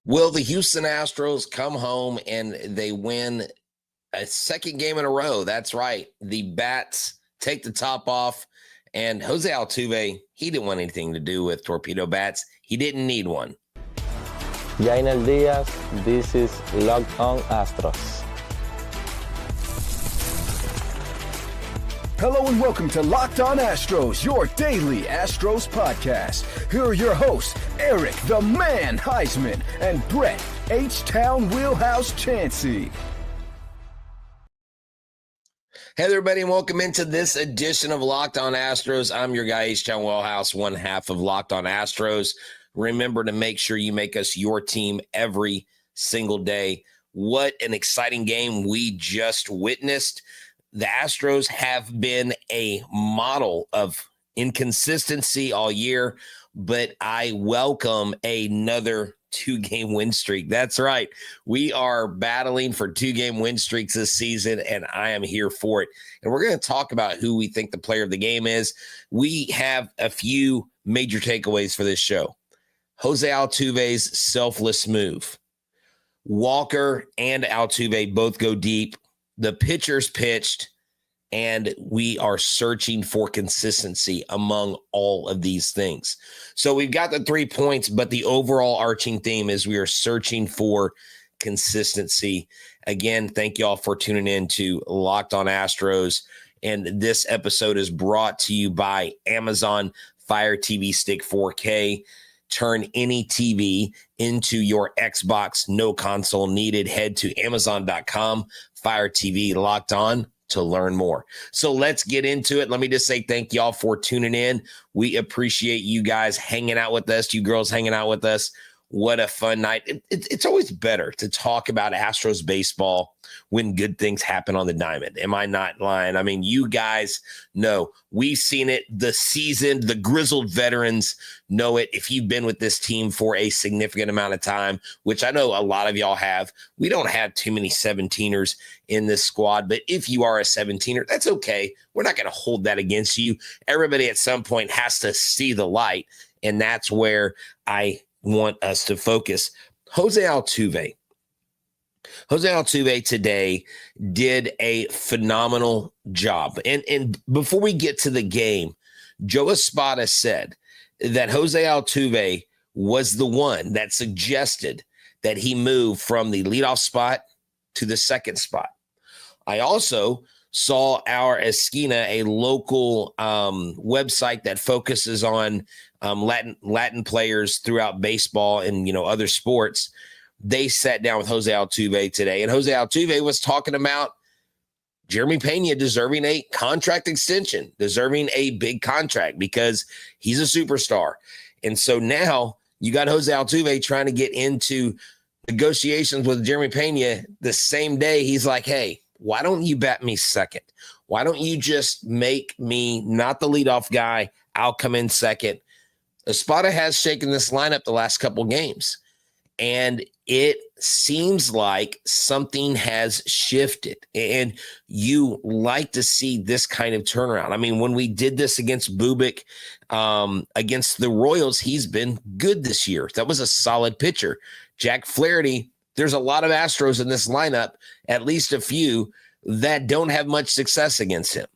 Will the Houston Astros come home and they win a second game in a row? That's right. The Bats take the top off, and Jose Altuve, he didn't want anything to do with torpedo bats. He didn't need one. Jainel Diaz, this is Locked On Astros. Hello and welcome to Locked On Astros, your daily Astros podcast. Here are your hosts, Eric the Man Heisman and Brett H-Town Wheelhouse Chansey. Hey there, everybody, and welcome into this edition of Locked On Astros. I'm your guy, H-Town Wheelhouse, one half of Locked On Astros. Remember to make sure you make us your team every single day. What an exciting game we just witnessed. The Astros have been a model of inconsistency all year, but I welcome another two-game win streak. That's right. We are battling for two-game win streaks this season, and I am here for it. And we're going to talk about who we think the player of the game is. We have a few major takeaways for this show. Jose Altuve's selfless move. Walker and Altuve both go deep. The pitchers pitched, and we are searching for consistency among all of these things. So we've got the 3 points, but the overall arching theme is we are searching for consistency. Again, thank you all for tuning in to Locked On Astros. And this episode is brought to you by Amazon Fire TV Stick 4K. Turn any TV into your Xbox, no console needed. Head to Amazon.com, Fire TV Locked On to learn more. So let's get into it. Let me just say thank y'all for tuning in. We appreciate you guys hanging out with us, you girls hanging out with us. What a fun night. It's always better to talk about Astros baseball when good things happen on the diamond. Am I not lying? I mean, you guys know we've seen it. The seasoned, the grizzled veterans know it. If you've been with this team for a significant amount of time, which I know a lot of y'all have, we don't have too many 17ers in this squad. But if you are a 17er, that's okay. We're not going to hold that against you. Everybody at some point has to see the light. And that's where I want us to focus. Jose Altuve today did a phenomenal job. And before we get to the game, Joe Espada said that Jose Altuve was the one that suggested that he move from the leadoff spot to the second spot. I also saw our Esquina, a local website that focuses on Latin players throughout baseball and, other sports. They sat down with Jose Altuve today, and Jose Altuve was talking about Jeremy Pena deserving a contract extension, deserving a big contract because he's a superstar. And so now you got Jose Altuve trying to get into negotiations with Jeremy Pena the same day. He's like, hey, why don't you bat me second? Why don't you just make me not the leadoff guy? I'll come in second. Espada has shaken this lineup the last couple games, and it seems like something has shifted, and you like to see this kind of turnaround. I mean, when we did this against Bubic, against the Royals, he's been good this year. That was a solid pitcher. Jack Flaherty, there's a lot of Astros in this lineup, at least a few, that don't have much success against him.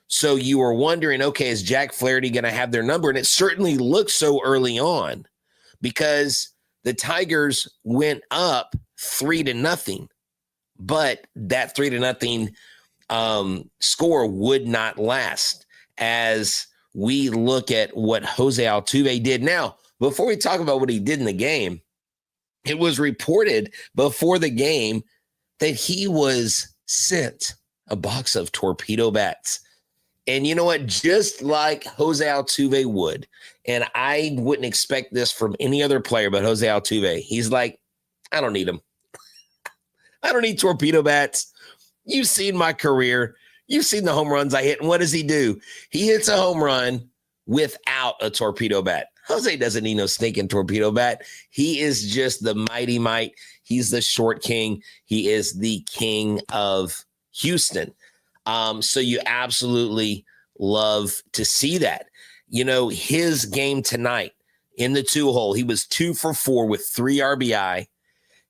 So you were wondering, okay, is Jack Flaherty going to have their number? And it certainly looked so early on because the Tigers went up 3-0, but that 3-0 score would not last as we look at what Jose Altuve did. Now, before we talk about what he did in the game, it was reported before the game that he was sent a box of torpedo bats. And you know what? Just like Jose Altuve would, and I wouldn't expect this from any other player but Jose Altuve. He's like, I don't need them. I don't need torpedo bats. You've seen my career. You've seen the home runs I hit. And what does he do? He hits a home run without a torpedo bat. Jose doesn't need no stinking torpedo bat. He is just the mighty might. He's the short king. He is the king of Houston. So you absolutely love to see that. His game tonight in the 2-hole. He was 2 for 4 with 3 RBI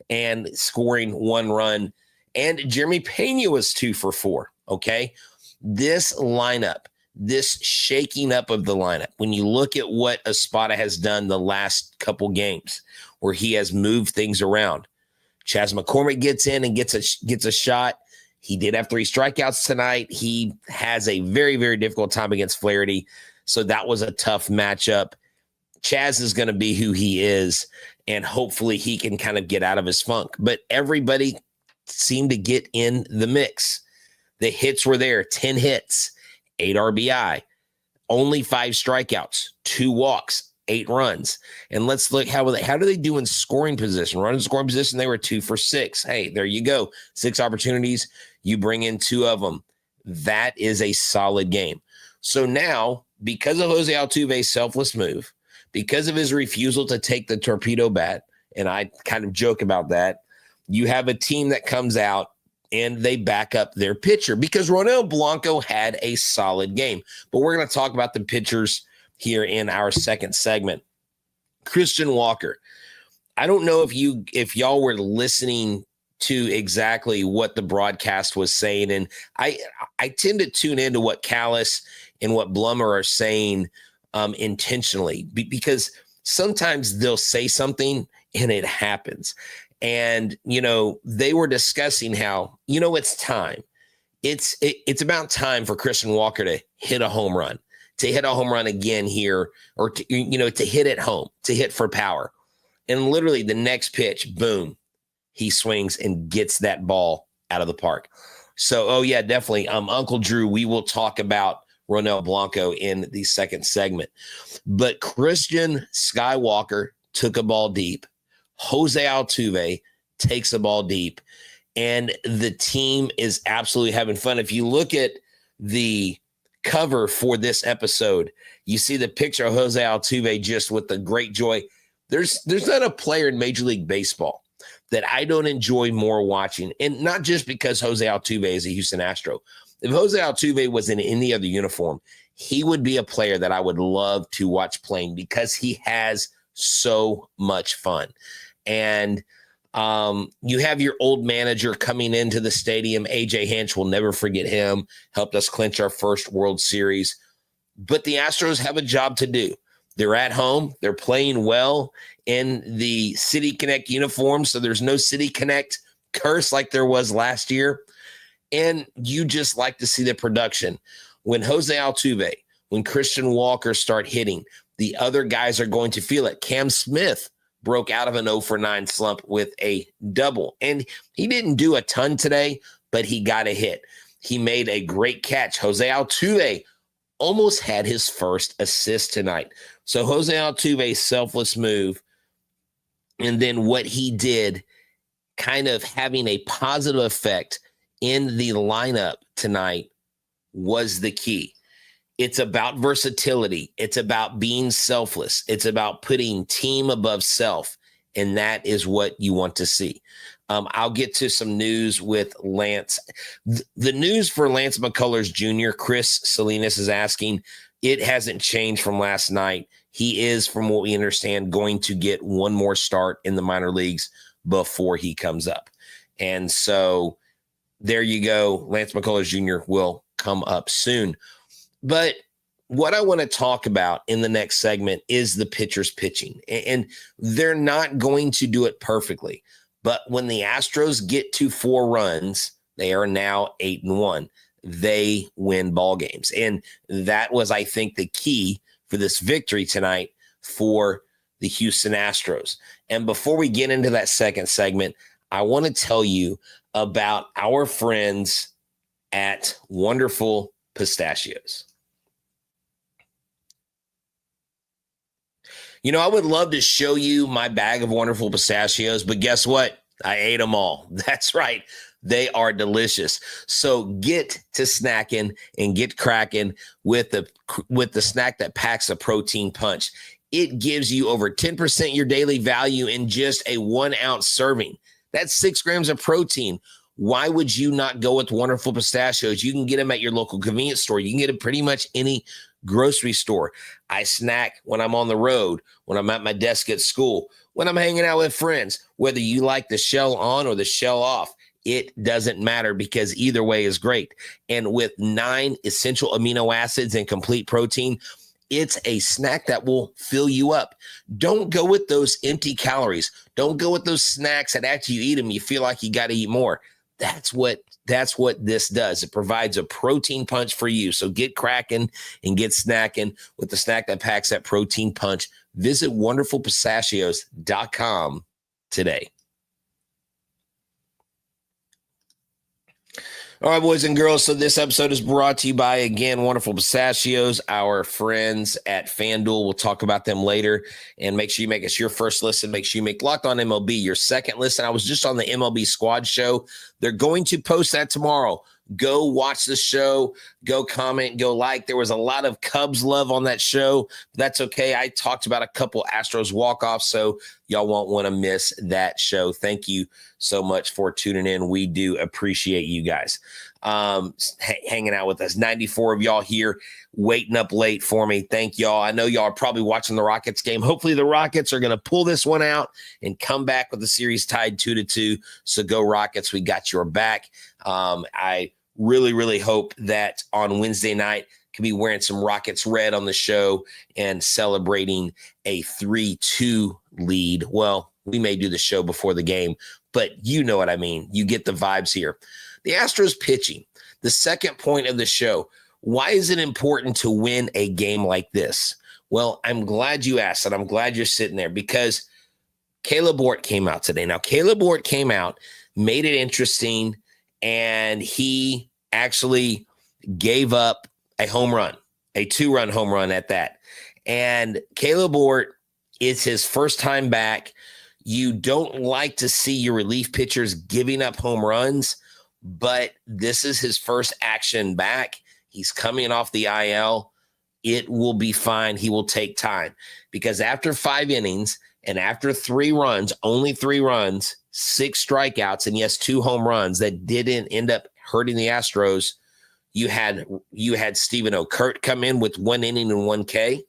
and scoring 1 run. And Jeremy Pena was 2 for 4. Okay. This lineup, this shaking up of the lineup, when you look at what Espada has done the last couple games where he has moved things around, Chas McCormick gets in and gets a shot. He did have 3 strikeouts tonight. He has a very, very difficult time against Flaherty. So that was a tough matchup. Chas is going to be who he is, and hopefully he can kind of get out of his funk. But everybody seemed to get in the mix. The hits were there, 10 hits, 8 RBI, only 5 strikeouts, 2 walks, 8 runs. And let's look, how do they do in scoring position? Run in scoring position, they were 2 for 6. Hey, there you go. 6 opportunities. You bring in 2 of them. That is a solid game. So now, because of Jose Altuve's selfless move, because of his refusal to take the torpedo bat, and I kind of joke about that, you have a team that comes out and they back up their pitcher because Ronel Blanco had a solid game. But we're going to talk about the pitchers here in our second segment. Christian Walker. I don't know if y'all were listening to exactly what the broadcast was saying. And I tend to tune into what Callis and what Blummer are saying intentionally because sometimes they'll say something and it happens. And, they were discussing how, it's time. It's about time for Christian Walker to hit a home run, again here, or to hit at home, to hit for power. And literally the next pitch, boom, he swings and gets that ball out of the park. So, oh yeah, definitely. Uncle Drew, we will talk about Ronel Blanco in the second segment. But Christian Skywalker took a ball deep. Jose Altuve takes a ball deep. And the team is absolutely having fun. If you look at the cover for this episode, you see the picture of Jose Altuve just with the great joy. There's not a player in Major League Baseball that I don't enjoy more watching. And not just because Jose Altuve is a Houston Astro. If Jose Altuve was in any other uniform, he would be a player that I would love to watch playing because he has so much fun. And you have your old manager coming into the stadium. AJ Hinch, will never forget him, helped us clinch our first World Series. But the Astros have a job to do. They're at home. They're playing well in the City Connect uniform. So there's no City Connect curse like there was last year. And you just like to see the production. When Jose Altuve, when Christian Walker start hitting, the other guys are going to feel it. Cam Smith broke out of an 0 for 9 slump with a double. And he didn't do a ton today, but he got a hit. He made a great catch. Jose Altuve almost had his first assist tonight. So Jose Altuve's selfless move, and then what he did kind of having a positive effect in the lineup tonight was the key. It's about versatility. It's about being selfless. It's about putting team above self. And that is what you want to see. I'll get to some news with Lance. The news for Lance McCullers Jr., Chris Salinas is asking, it hasn't changed from last night. He is, from what we understand, going to get one more start in the minor leagues before he comes up. And so there you go. Lance McCullers Jr. will come up soon. But what I want to talk about in the next segment is the pitchers pitching. And they're not going to do it perfectly. But when the Astros get to 4 runs, they are now 8-1. They win ball games. And that was, I think, the key for this victory tonight for the Houston Astros. And before we get into that second segment, I want to tell you about our friends at Wonderful Pistachios. I would love to show you my bag of Wonderful Pistachios, but guess what? I ate them all. That's right. They are delicious. So get to snacking and get cracking with the snack that packs a protein punch. It gives you over 10% your daily value in just a 1-ounce serving. That's 6 grams of protein. Why would you not go with Wonderful Pistachios? You can get them at your local convenience store. You can get them pretty much any grocery store. I snack when I'm on the road, when I'm at my desk at school, when I'm hanging out with friends. Whether you like the shell on or the shell off, it doesn't matter because either way is great. And with 9 essential amino acids and complete protein, it's a snack that will fill you up. Don't go with those empty calories. Don't go with those snacks that after you eat them, you feel like you got to eat more. That's what this does. It provides a protein punch for you. So get cracking and get snacking with the snack that packs that protein punch. Visit wonderfulpistachios.com today. All right, boys and girls. So this episode is brought to you by, again, Wonderful Pistachios, our friends at FanDuel. We'll talk about them later. And make sure you make us your first listen. Make sure you make Locked On MLB your second listen. I was just on the MLB Squad show. They're going to post that tomorrow. Go watch the show. Go comment. Go like. There was a lot of Cubs love on that show. That's okay. I talked about a couple Astros walk-offs, so y'all won't want to miss that show. Thank you so much for tuning in. We do appreciate you guys hanging out with us. 94 of y'all here waiting up late for me. Thank y'all. I know y'all are probably watching the Rockets game. Hopefully the Rockets are going to pull this one out and come back with the series tied 2-2. So go Rockets. We got your back. I really, really hope that on Wednesday night can be wearing some Rockets red on the show and celebrating a 3-2 lead. Well, we may do the show before the game, but you know what I mean. You get the vibes here. The Astros pitching, the second point of the show. Why is it important to win a game like this? Well, I'm glad you asked, and I'm glad you're sitting there because Caleb Ort came out today. Now, Caleb Ort came out, made it interesting, and he actually gave up a home run, a 2-run home run at that. And Caleb Ort, it's his first time back. You don't like to see your relief pitchers giving up home runs, but this is his first action back. He's coming off the IL. It will be fine. He will take time because after 5 innings and after 3 runs, only 3 runs, 6 strikeouts, and yes, 2 home runs that didn't end up hurting the Astros, you had Stephen O'Kurt come in with 1 inning and 1 K.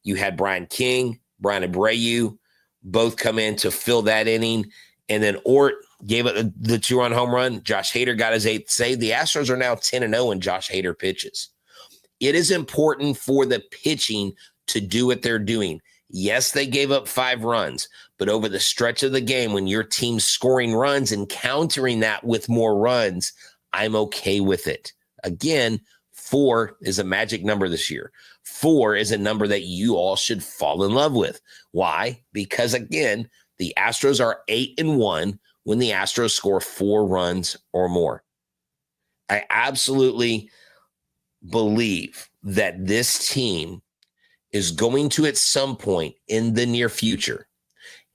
You had Brian King, Brian Abreu, both come in to fill that inning. And then Ort gave it the 2-run home run. Josh Hader got his 8th save. The Astros are now 10-0 when Josh Hader pitches. It is important for the pitching to do what they're doing. Yes, they gave up 5 runs, but over the stretch of the game, when your team's scoring runs and countering that with more runs, I'm okay with it. Again, 4 is a magic number this year. 4 is a number that you all should fall in love with. Why? Because, again, the Astros are 8-1 when the Astros score 4 runs or more. I absolutely believe that this team is going to, at some point in the near future,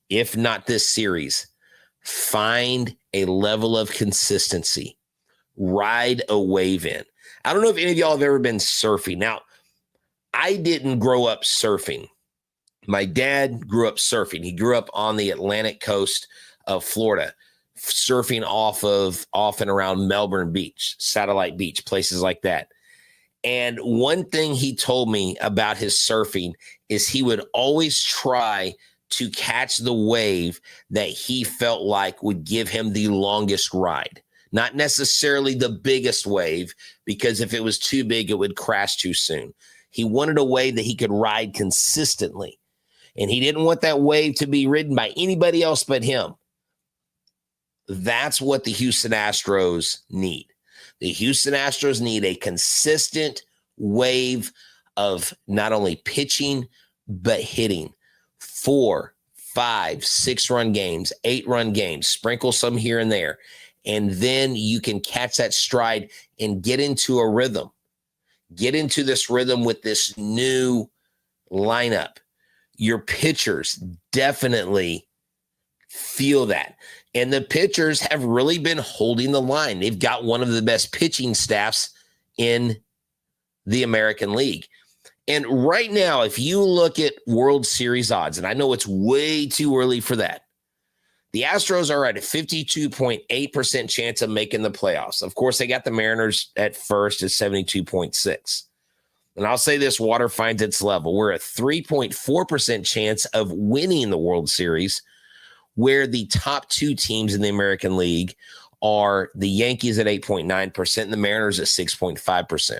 if not this series, find a level of consistency, ride a wave in. I don't know if any of y'all have ever been surfing. Now, I didn't grow up surfing. My dad grew up surfing. He grew up on the Atlantic coast of Florida, surfing off and around Melbourne Beach, Satellite Beach, places like that. And one thing he told me about his surfing is he would always try to catch the wave that he felt like would give him the longest ride. Not necessarily the biggest wave, because if it was too big, it would crash too soon. He wanted a wave that he could ride consistently. And he didn't want that wave to be ridden by anybody else but him. That's what the Houston Astros need. The Houston Astros need a consistent wave of not only pitching, but hitting. 4, 5, 6-run games, 8-run games, sprinkle some here and there. And then you can catch that stride and get into a rhythm. Get into this rhythm with this new lineup. Your pitchers definitely feel that. And the pitchers have really been holding the line. They've got one of the best pitching staffs in the American League. And right now, if you look at World Series odds, and I know it's way too early for that, the Astros are at a 52.8% chance of making the playoffs. Of course, they got the Mariners at first at 72.6. and I'll say this, water finds its level. We're a 3.4% chance of winning the World Series, where the top two teams in the American League are the Yankees at 8.9% and the Mariners at 6.5%.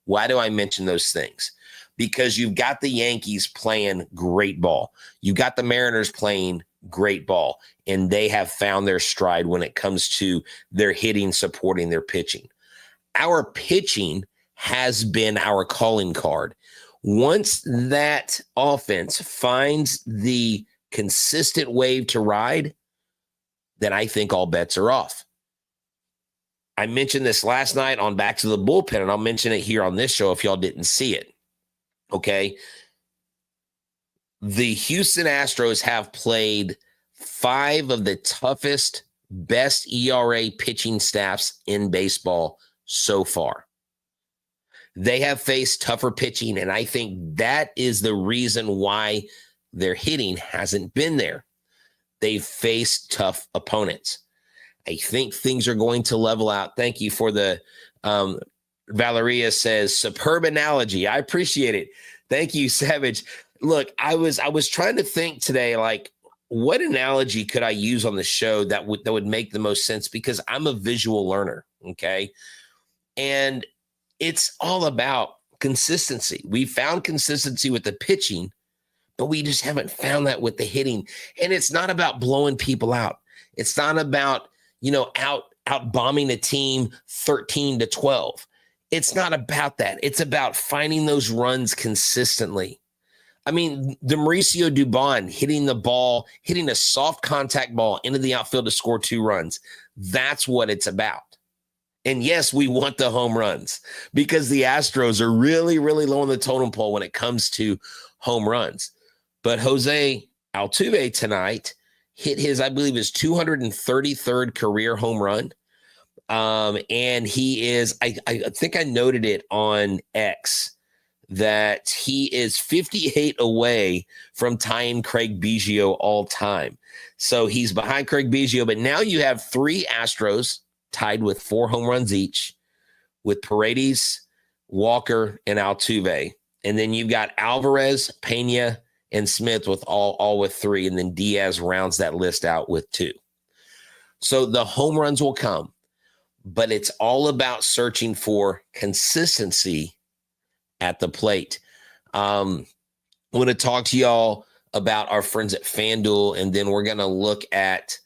Why do I mention those things? Because you've got the Yankees playing great ball. You've got the Mariners playing great ball, and they have found their stride when it comes to their hitting, supporting their pitching. Our pitching has been our calling card. Once that offense finds the consistent wave to ride, then I think all bets are off. I mentioned this last night on Back to the Bullpen, and I'll mention it here on this show if y'all didn't see it. Okay. The Houston Astros have played 5 of the toughest, best ERA pitching staffs in baseball so far. They have faced tougher pitching, and I think that is the reason why their hitting hasn't been there. They've faced tough opponents. I think things are going to level out. Thank you for the Valeria says, superb analogy. I appreciate it. Thank you, Savage. Look, I was trying to think today, like, what analogy could I use on the show that would make the most sense? Because I'm a visual learner, okay? And it's all about consistency. We found consistency with the pitching, but we just haven't found that with the hitting. And it's not about blowing people out. It's not about, out bombing a team 13-12. It's not about that. It's about finding those runs consistently. I mean, the Mauricio Dubon hitting a soft contact ball into the outfield to score 2 runs. That's what it's about. And yes, we want the home runs because the Astros are really, really low on the totem pole when it comes to home runs. But Jose Altuve tonight hit his 233rd career home run. And he is, I think I noted it on X, that he is 58 away from tying Craig Biggio all time. So he's behind Craig Biggio, but now you have 3 Astros tied with 4 home runs each, with Paredes, Walker, and Altuve. And then you've got Alvarez, Pena, and Smith with all with 3, and then Diaz rounds that list out with 2. So the home runs will come, but it's all about searching for consistency at the plate. I'm going to talk to y'all about our friends at FanDuel, and then we're going to look at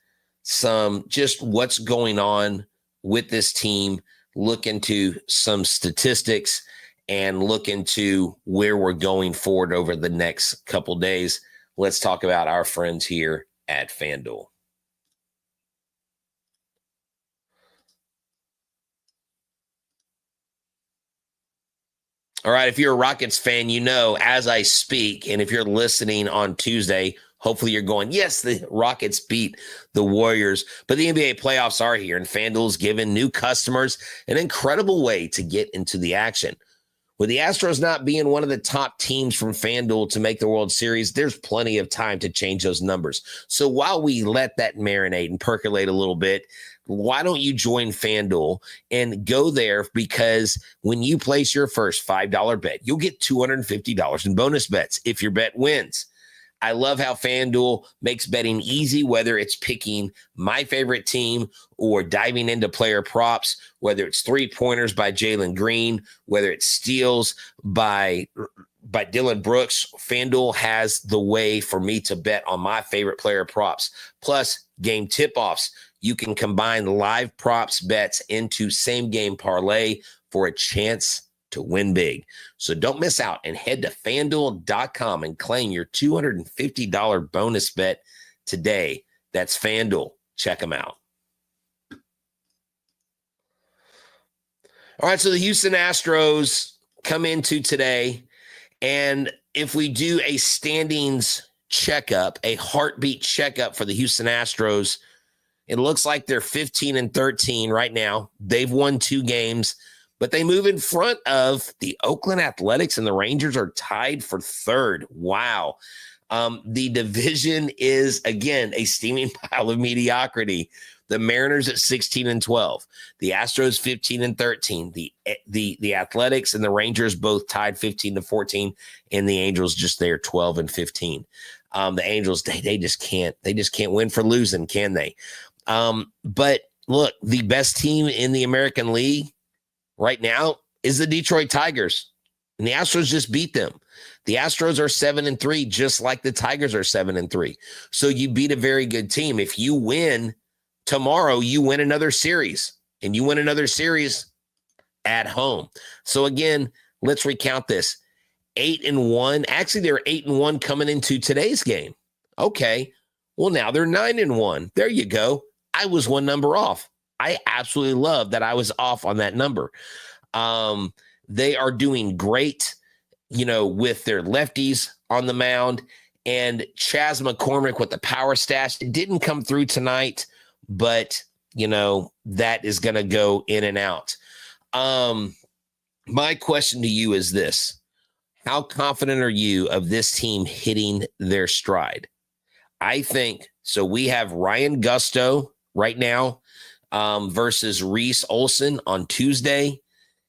some just what's going on with this team, look into some statistics, and look into where we're going forward over the next couple days. Let's talk about our friends here at FanDuel. All right, if you're a Rockets fan, as I speak, and if you're listening on Tuesday, hopefully you're going, yes, the Rockets beat the Warriors, but the NBA playoffs are here, and FanDuel's given new customers an incredible way to get into the action. With the Astros not being one of the top teams from FanDuel to make the World Series, there's plenty of time to change those numbers. So while we let that marinate and percolate a little bit, why don't you join FanDuel and go there? Because when you place your first $5 bet, you'll get $250 in bonus bets if your bet wins. I love how FanDuel makes betting easy, whether it's picking my favorite team or diving into player props, whether it's 3-pointers by Jalen Green, whether it's steals by Dylan Brooks. FanDuel has the way for me to bet on my favorite player props. Plus, game tip-offs. You can combine live props bets into same-game parlay for a chance to win big. So don't miss out and head to FanDuel.com and claim your $250 bonus bet today. That's FanDuel. Check them out. All right, so the Houston Astros come into today, and if we do a standings checkup, a heartbeat checkup for the Houston Astros, it looks like they're 15-13 right now. They've won 2 games, but they move in front of the Oakland Athletics, and the Rangers are tied for 3rd. Wow. The division is, again, a steaming pile of mediocrity. The Mariners at 16-12, the Astros 15-13, the Athletics and the Rangers both tied 15-14, and the Angels just there 12-15. The Angels, they just can't win for losing, can they? But look, the best team in the American League right now is the Detroit Tigers, and the Astros just beat them. The Astros are 7-3, just like the Tigers are 7-3. So you beat a very good team. If you win tomorrow, you win another series, and you win another series at home. So again, let's recount this. 8-1. Actually, they're 8-1 coming into today's game. Okay. Well, now they're 9-1. There you go. I was one number off. I absolutely love that I was off on that number. They are doing great, with their lefties on the mound, and Chas McCormick with the power stash. It didn't come through tonight, but that is going to go in and out. My question to you is this: how confident are you of this team hitting their stride? I think so. We have Ryan Gusto right now versus Reese Olson on Tuesday,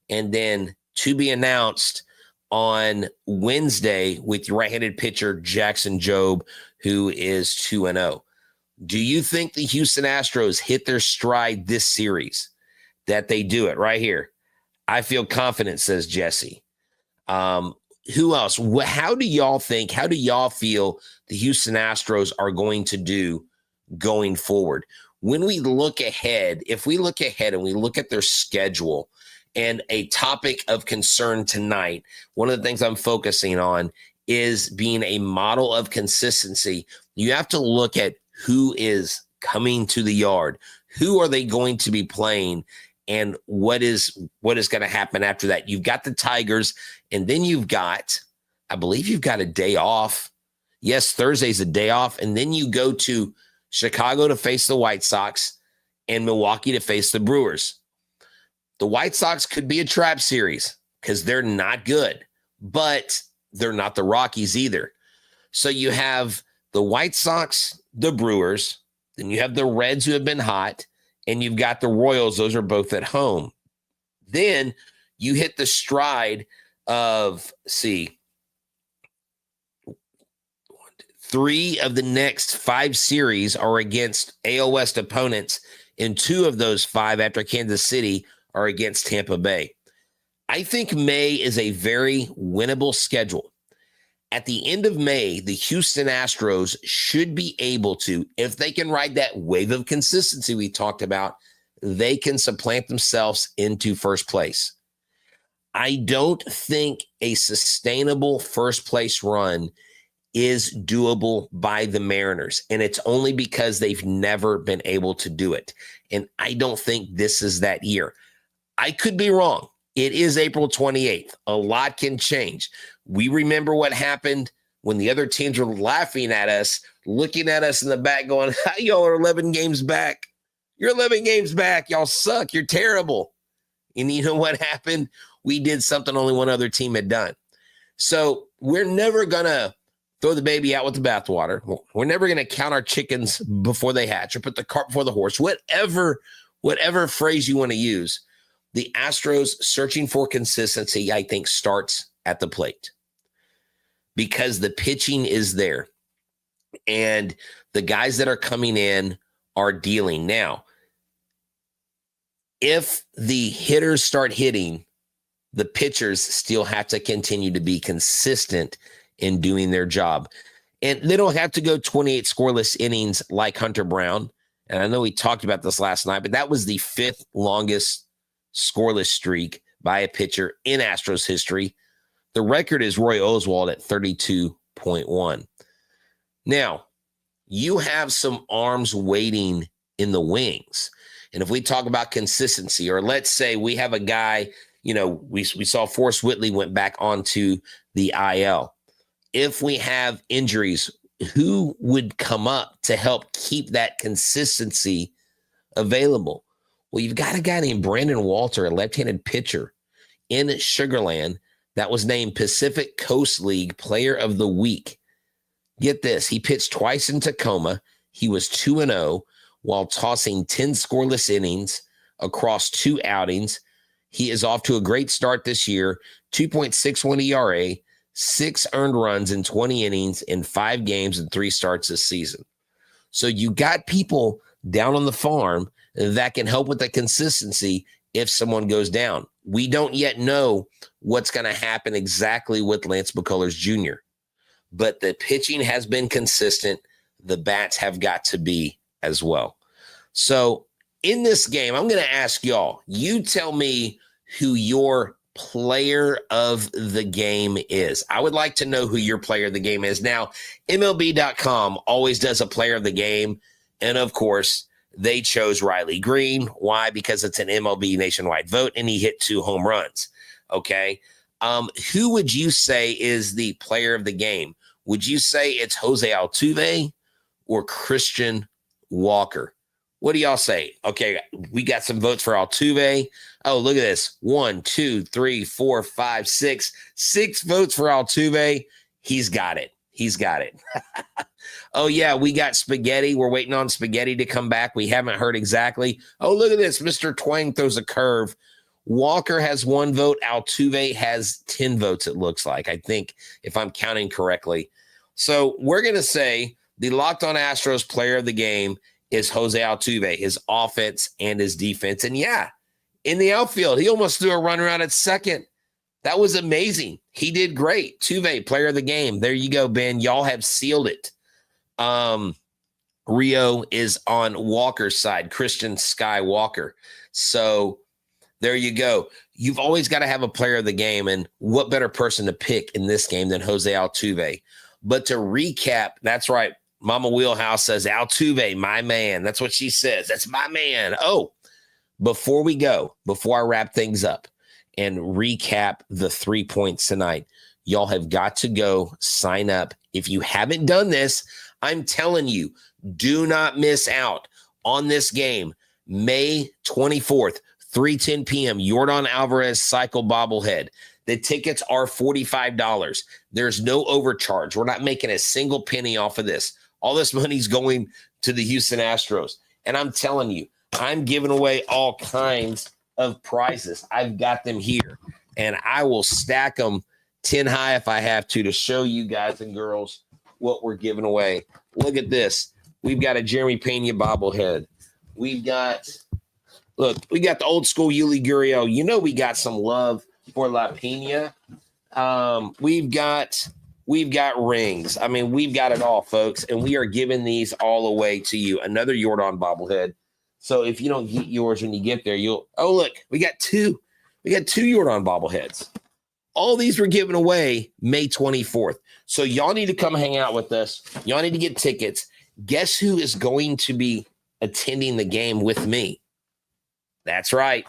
and then to be announced on Wednesday with your right-handed pitcher Jackson Jobe, who is 2-0. Do you think the Houston Astros hit their stride this series? That they do it right here. I feel confident, says Jesse. Who else? How do y'all think? How do y'all feel the Houston Astros are going to do going forward? When we look ahead, if we look ahead and we look at their schedule, and a topic of concern tonight, one of the things I'm focusing on is being a model of consistency. You have to look at who is coming to the yard. Who are they going to be playing? And what is going to happen after that? You've got the Tigers, and then I believe you've got a day off. Yes, Thursday's a day off. And then you go to Chicago to face the White Sox and Milwaukee to face the Brewers. The White Sox could be a trap series because they're not good, but they're not the Rockies either. So you have the White Sox, the Brewers, then you have the Reds who have been hot, and you've got the Royals. Those are both at home. Then you hit the stride of, 3 of the next 5 series are against AL West opponents, and 2 of those 5 after Kansas City are against Tampa Bay. I think May is a very winnable schedule. At the end of May, the Houston Astros should be able to, if they can ride that wave of consistency we talked about, they can supplant themselves into first place. I don't think a sustainable first place run is doable by the Mariners, and it's only because they've never been able to do it. And I don't think this is that year. I could be wrong. It is April 28th. A lot can change. We remember what happened when the other teams were laughing at us, looking at us in the back going, y'all are 11 games back. You're 11 games back. Y'all suck. You're terrible. And you know what happened? We did something only one other team had done. So we're never going to throw the baby out with the bathwater. We're never going to count our chickens before they hatch or put the cart before the horse, whatever phrase you want to use. The Astros searching for consistency, I think, starts at the plate because the pitching is there and the guys that are coming in are dealing. Now, if the hitters start hitting, the pitchers still have to continue to be consistent in doing their job. And they don't have to go 28 scoreless innings like Hunter Brown. And I know we talked about this last night, but that was the 5th longest scoreless streak by a pitcher in Astros history. The record is Roy Oswalt at 32.1. Now, you have some arms waiting in the wings. And if we talk about consistency, or let's say we have a guy, we saw Forrest Whitley went back onto the IL. If we have injuries, who would come up to help keep that consistency available? Well, you've got a guy named Brandon Walter, a left-handed pitcher in Sugarland that was named Pacific Coast League Player of the Week Get this. He pitched twice in Tacoma. He was 2-0 while tossing 10 scoreless innings across 2 outings. He is off to a great start this year, 2.61 ERA, 6 earned runs in 20 innings in 5 games and 3 starts this season. So you got people down on the farm that can help with the consistency if someone goes down. We don't yet know what's going to happen exactly with Lance McCullers Jr., but the pitching has been consistent. The bats have got to be as well. So in this game, I'm going to ask y'all, you tell me who your player of the game is. I would like to know who your player of the game is. Now, MLB.com always does a player of the game. And of course, they chose Riley Green. Why? Because it's an MLB nationwide vote and he hit 2 home runs. Okay. Who would you say is the player of the game? Would you say it's Jose Altuve or Christian Walker? What do y'all say? Okay, we got some votes for Altuve. Oh, look at this. 1, 2, 3, 4, 5, 6. 6 votes for Altuve. He's got it. He's got it. Oh, yeah, we got Spaghetti. We're waiting on Spaghetti to come back. We haven't heard exactly. Oh, look at this. Mr. Twang throws a curve. Walker has 1 vote. Altuve has 10 votes, it looks like, I think, if I'm counting correctly. So we're going to say the Locked On Astros player of the game is Jose Altuve, his offense and his defense. And yeah, in the outfield, he almost threw a run around at second. That was amazing. He did great. Tuve, player of the game. There you go, Ben. Y'all have sealed it. Rio is on Walker's side, Christian Skywalker. So there you go. You've always got to have a player of the game, and what better person to pick in this game than Jose Altuve? But to recap, that's right. Mama Wheelhouse says, Altuve, my man. That's what she says. That's my man. Oh, before we go, before I wrap things up and recap the 3 points tonight, y'all have got to go sign up. If you haven't done this, I'm telling you, do not miss out on this game. May 24th, 3:10 p.m., Yordan Alvarez cycle bobblehead. The tickets are $45. There's no overcharge. We're not making a single penny off of this. All this money's going to the Houston Astros. And I'm telling you, I'm giving away all kinds of prizes. I've got them here. And I will stack them 10 high if I have to show you guys and girls what we're giving away. Look at this. We've got a Jeremy Pena bobblehead. We got the old school Yuli Gurriel. You know we got some love for La Pena. We've got rings. I mean, we've got it all, folks, and we are giving these all away to you. Another Yordan bobblehead. So if you don't get yours when you get there, look, we got two Yordan bobbleheads. All these were given away May 24th. So y'all need to come hang out with us. Y'all need to get tickets. Guess who is going to be attending the game with me? That's right.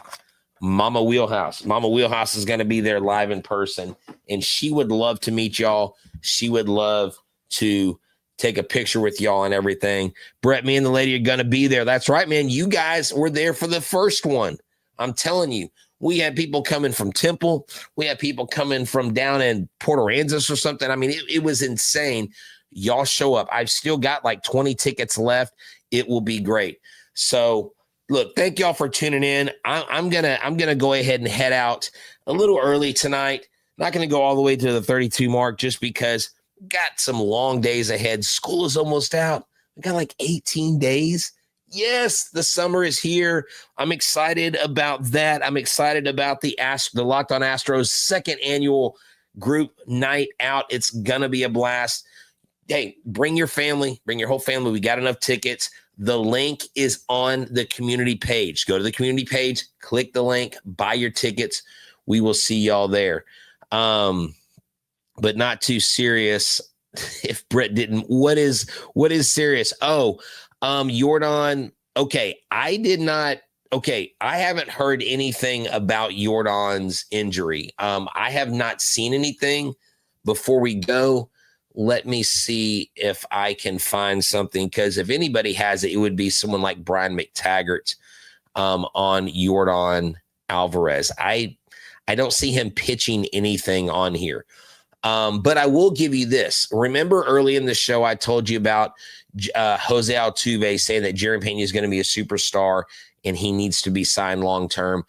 Mama Wheelhouse. Mama Wheelhouse is going to be there live in person, and she would love to meet y'all. She would love to take a picture with y'all and everything. Brett, me and the lady are going to be there. That's right, man. You guys were there for the first one. I'm telling you, we had people coming from Temple. We had people coming from down in Port Aransas or something. I mean, it was insane. Y'all show up. I've still got like 20 tickets left. It will be great. So, look, thank y'all for tuning in. I'm gonna go ahead and head out a little early tonight. Not gonna go all the way to the 32 mark just because got some long days ahead. School is almost out. We got like 18 days. Yes, the summer is here. I'm excited about that. I'm excited about the Locked On Astros second annual group night out. It's gonna be a blast. Hey, bring your family, bring your whole family. We got enough tickets. The link is on the community page. Go to the community page, click the link, buy your tickets. We will see y'all there. But not too serious. If Brett didn't, what is serious? Yordan. Okay. I haven't heard anything about Yordan's injury. I have not seen anything. Before we go, let me see if I can find something, because if anybody has it, it would be someone like Brian McTaggart on Yordan Alvarez. I don't see him pitching anything on here. But I will give you this. Remember early in the show, I told you about Jose Altuve saying that Jerry Pena is going to be a superstar and he needs to be signed long-term.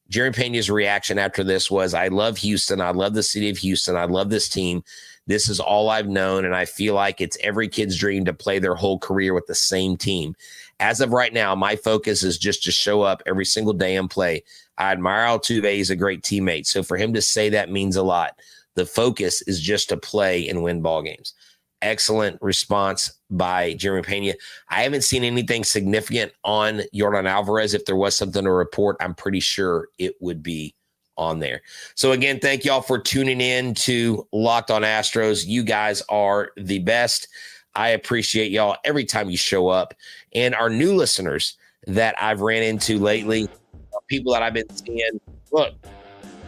Jerry Pena's reaction after this was, I love Houston. I love the city of Houston. I love this team. This is all I've known, and I feel like it's every kid's dream to play their whole career with the same team. As of right now, my focus is just to show up every single day and play. I admire Altuve. He's a great teammate. So for him to say that means a lot. The focus is just to play and win ball games. Excellent response by Jeremy Pena. I haven't seen anything significant on Yordan Alvarez. If there was something to report, I'm pretty sure it would be on there. So again, thank y'all for tuning in to Locked on Astros. You guys are the best. I appreciate y'all every time you show up. And our new listeners that I've ran into lately, people that I've been seeing, look,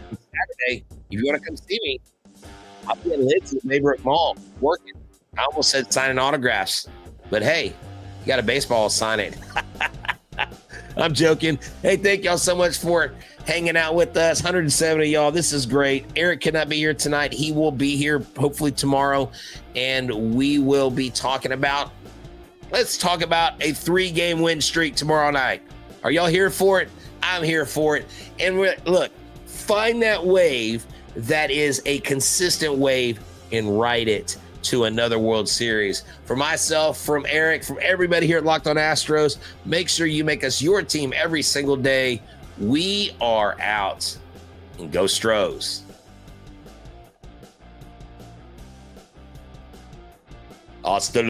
Saturday, if you want to come see me, I'll be in Lids at Maybrick Mall working. I almost said signing autographs, but hey, you got a baseball, sign it. I'm joking. Hey, thank y'all so much for hanging out with us. 170 y'all. This is great. Eric cannot be here tonight. He will be here hopefully tomorrow, and we will be talking about, let's talk about a 3-game win streak tomorrow night. Are y'all here for it? I'm here for it. And look, find that wave that is a consistent wave and ride it to another World Series. For myself, from Eric, from everybody here at Locked on Astros, make sure you make us your team every single day. We are out, and go Stros. Hasta